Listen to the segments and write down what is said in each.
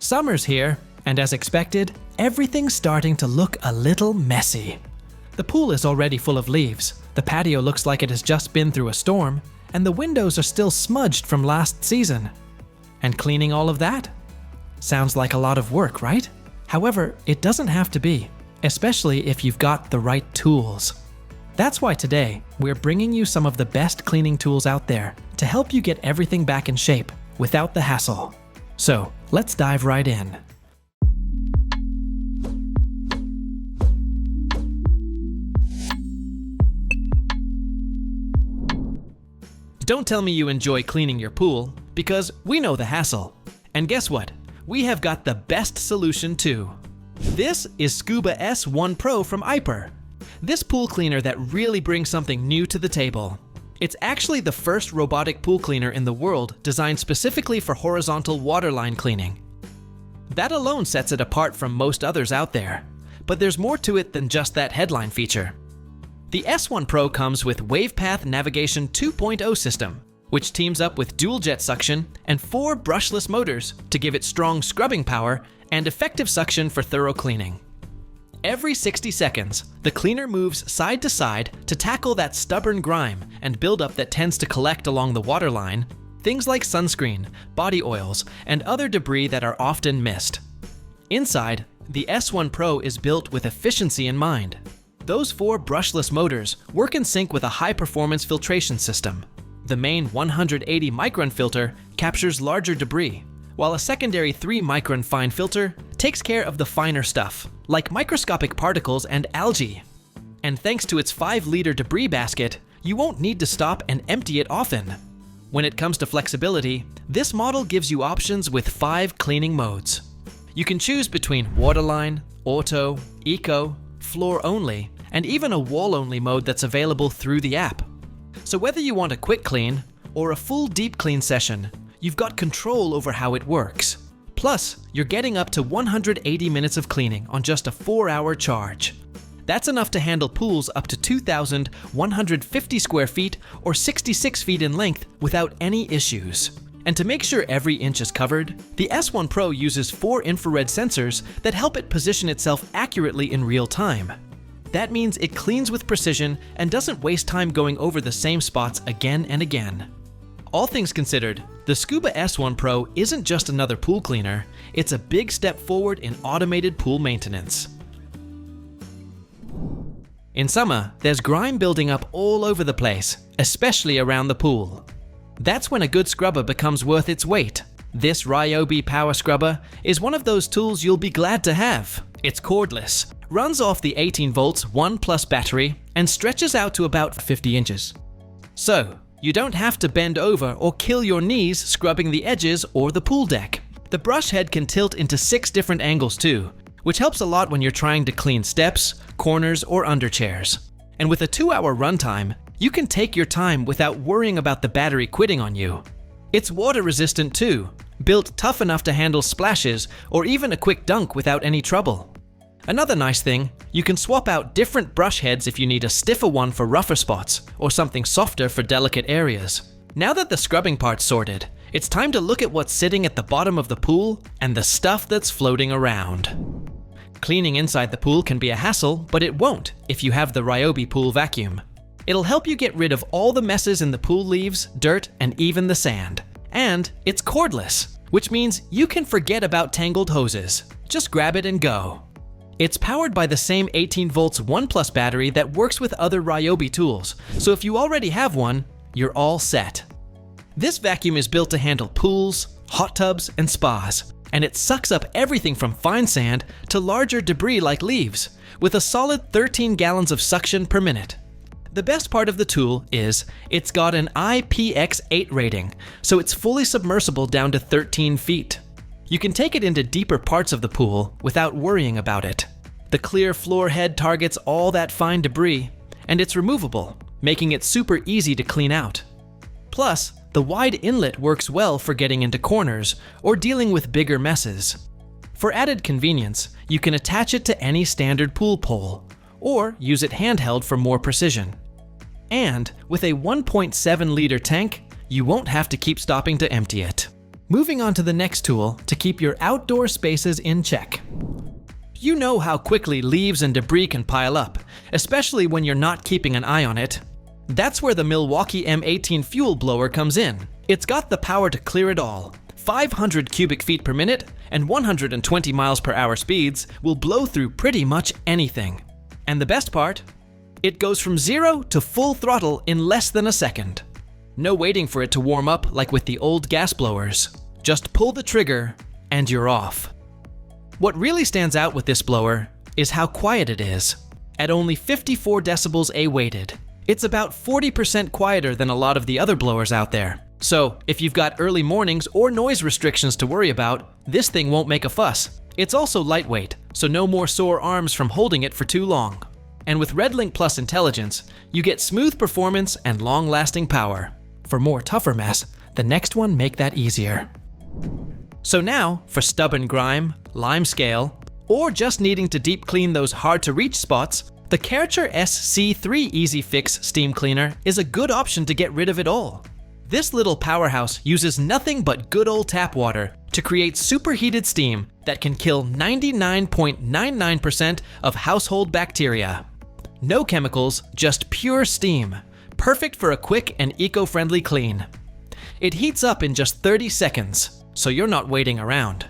Summer's here, and as expected, everything's starting to look a little messy. The pool is already full of leaves, the patio looks like it has just been through a storm, and the windows are still smudged from last season. And cleaning all of that? Sounds like a lot of work, right? However, it doesn't have to be, especially if you've got the right tools. That's why today, we're bringing you some of the best cleaning tools out there to help you get everything back in shape without the hassle. So, let's dive right in. Don't tell me you enjoy cleaning your pool, because we know the hassle. And guess what? We have got the best solution too. This is Scuba S1 Pro from Iper. This pool cleaner that really brings something new to the table. It's actually the first robotic pool cleaner in the world designed specifically for horizontal waterline cleaning. That alone sets it apart from most others out there. But there's more to it than just that headline feature. The S1 Pro comes with WavePath Navigation 2.0 system, which teams up with dual jet suction and 4 brushless motors to give it strong scrubbing power and effective suction for thorough cleaning. Every 60 seconds, the cleaner moves side to side to tackle that stubborn grime and buildup that tends to collect along the waterline, things like sunscreen, body oils, and other debris that are often missed. Inside, the S1 Pro is built with efficiency in mind. Those 4 brushless motors work in sync with a high-performance filtration system. The main 180 micron filter captures larger debris, while a secondary 3 micron fine filter takes care of the finer stuff, like microscopic particles and algae. And thanks to its 5-liter debris basket, you won't need to stop and empty it often. When it comes to flexibility, this model gives you options with 5 cleaning modes. You can choose between waterline, auto, eco, floor only, and even a wall-only mode that's available through the app. So whether you want a quick clean or a full deep clean session, you've got control over how it works. Plus, you're getting up to 180 minutes of cleaning on just a 4-hour charge. That's enough to handle pools up to 2,150 square feet or 66 feet in length without any issues. And to make sure every inch is covered, the S1 Pro uses 4 infrared sensors that help it position itself accurately in real time. That means it cleans with precision and doesn't waste time going over the same spots again and again. All things considered, the Scuba S1 Pro isn't just another pool cleaner, it's a big step forward in automated pool maintenance. In summer, there's grime building up all over the place, especially around the pool. That's when a good scrubber becomes worth its weight. This Ryobi power scrubber is one of those tools you'll be glad to have. It's cordless, runs off the 18 volts 1 plus battery, and stretches out to about 50 inches. So, you don't have to bend over or kill your knees scrubbing the edges or the pool deck. The brush head can tilt into 6 different angles too, which helps a lot when you're trying to clean steps, corners, or under chairs. And with a 2-hour runtime, you can take your time without worrying about the battery quitting on you. It's water resistant too, built tough enough to handle splashes or even a quick dunk without any trouble. Another nice thing, you can swap out different brush heads if you need a stiffer one for rougher spots or something softer for delicate areas. Now that the scrubbing part's sorted, it's time to look at what's sitting at the bottom of the pool and the stuff that's floating around. Cleaning inside the pool can be a hassle, but it won't if you have the Ryobi pool vacuum. It'll help you get rid of all the messes in the pool leaves, dirt, and even the sand. And it's cordless, which means you can forget about tangled hoses. Just grab it and go. It's powered by the same 18 volts 1 plus battery that works with other Ryobi tools, so if you already have one, you're all set. This vacuum is built to handle pools, hot tubs, and spas, and it sucks up everything from fine sand to larger debris like leaves, with a solid 13 gallons of suction per minute. The best part of the tool is it's got an IPX8 rating, so it's fully submersible down to 13 feet. You can take it into deeper parts of the pool without worrying about it. The clear floor head targets all that fine debris, and it's removable, making it super easy to clean out. Plus, the wide inlet works well for getting into corners or dealing with bigger messes. For added convenience, you can attach it to any standard pool pole, or use it handheld for more precision. And with a 1.7-liter tank, you won't have to keep stopping to empty it. Moving on to the next tool to keep your outdoor spaces in check. You know how quickly leaves and debris can pile up, especially when you're not keeping an eye on it. That's where the Milwaukee M18 fuel blower comes in. It's got the power to clear it all. 500 cubic feet per minute and 120 miles per hour speeds will blow through pretty much anything. And the best part? It goes from 0 to full throttle in less than a second. No waiting for it to warm up like with the old gas blowers. Just pull the trigger and you're off. What really stands out with this blower is how quiet it is. At only 54 decibels A-weighted, it's about 40% quieter than a lot of the other blowers out there. So if you've got early mornings or noise restrictions to worry about, this thing won't make a fuss. It's also lightweight, so no more sore arms from holding it for too long. And with RedLink Plus intelligence, you get smooth performance and long-lasting power. For more tougher mess, the next one make that easier. So now, for stubborn grime, lime scale, or just needing to deep clean those hard-to-reach spots, the Karcher SC3 EasyFix steam cleaner is a good option to get rid of it all. This little powerhouse uses nothing but good old tap water to create superheated steam that can kill 99.99% of household bacteria. No chemicals, just pure steam. Perfect for a quick and eco-friendly clean. It heats up in just 30 seconds, so you're not waiting around.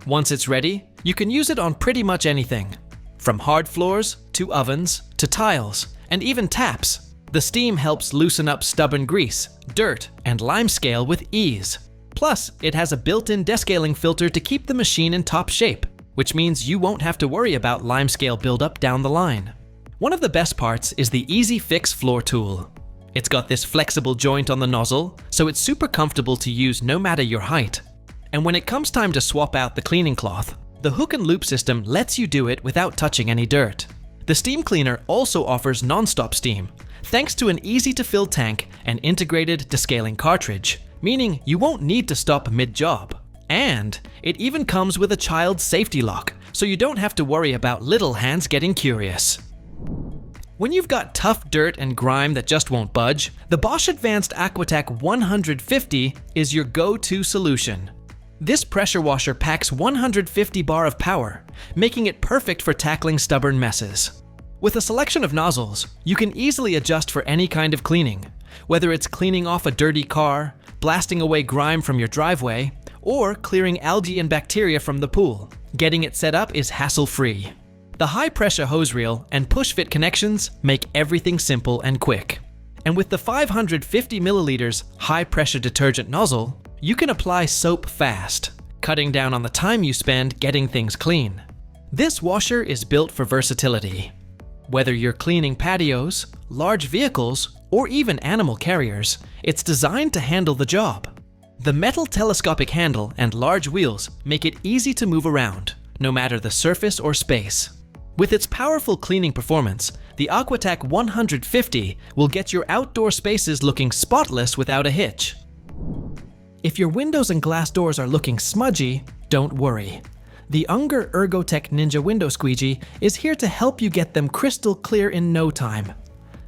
Once it's ready, you can use it on pretty much anything. From hard floors, to ovens, to tiles, and even taps. The steam helps loosen up stubborn grease, dirt, and limescale with ease. Plus, it has a built-in descaling filter to keep the machine in top shape, which means you won't have to worry about limescale buildup down the line. One of the best parts is the EasyFix floor tool. It's got this flexible joint on the nozzle, so it's super comfortable to use no matter your height. And when it comes time to swap out the cleaning cloth, the hook and loop system lets you do it without touching any dirt. The steam cleaner also offers non-stop steam, thanks to an easy-to-fill tank and integrated descaling cartridge, meaning you won't need to stop mid-job. And it even comes with a child safety lock, so you don't have to worry about little hands getting curious. When you've got tough dirt and grime that just won't budge, the Bosch Advanced Aquatak 150 is your go-to solution. This pressure washer packs 150 bar of power, making it perfect for tackling stubborn messes. With a selection of nozzles, you can easily adjust for any kind of cleaning, whether it's cleaning off a dirty car, blasting away grime from your driveway, or clearing algae and bacteria from the pool. Getting it set up is hassle-free. The high-pressure hose reel and push-fit connections make everything simple and quick. And with the 550 milliliters high-pressure detergent nozzle, you can apply soap fast, cutting down on the time you spend getting things clean. This washer is built for versatility. Whether you're cleaning patios, large vehicles, or even animal carriers, it's designed to handle the job. The metal telescopic handle and large wheels make it easy to move around, no matter the surface or space. With its powerful cleaning performance, the Aquatak 150 will get your outdoor spaces looking spotless without a hitch. If your windows and glass doors are looking smudgy, don't worry. The Unger ErgoTec Ninja Window Squeegee is here to help you get them crystal clear in no time.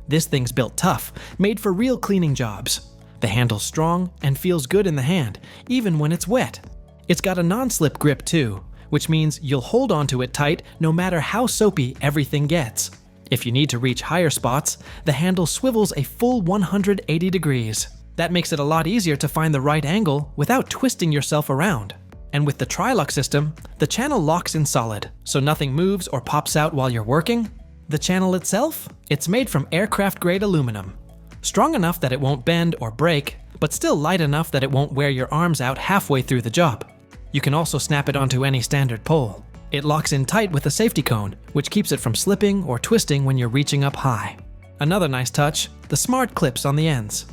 This thing's built tough, made for real cleaning jobs. The handle's strong and feels good in the hand, even when it's wet. It's got a non-slip grip too, which means you'll hold onto it tight no matter how soapy everything gets. If you need to reach higher spots, the handle swivels a full 180 degrees. That makes it a lot easier to find the right angle without twisting yourself around. And with the tri-lock system, the channel locks in solid, so nothing moves or pops out while you're working. The channel itself? It's made from aircraft-grade aluminum. Strong enough that it won't bend or break, but still light enough that it won't wear your arms out halfway through the job. You can also snap it onto any standard pole. It locks in tight with a safety cone, which keeps it from slipping or twisting when you're reaching up high. Another nice touch, the smart clips on the ends.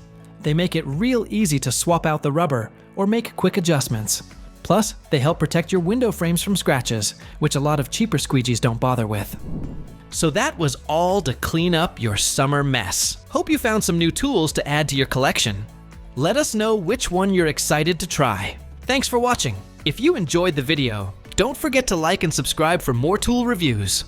They make it real easy to swap out the rubber or make quick adjustments. Plus, they help protect your window frames from scratches, which a lot of cheaper squeegees don't bother with. So that was all to clean up your summer mess. Hope you found some new tools to add to your collection. Let us know which one you're excited to try. Thanks for watching. If you enjoyed the video, don't forget to like and subscribe for more tool reviews.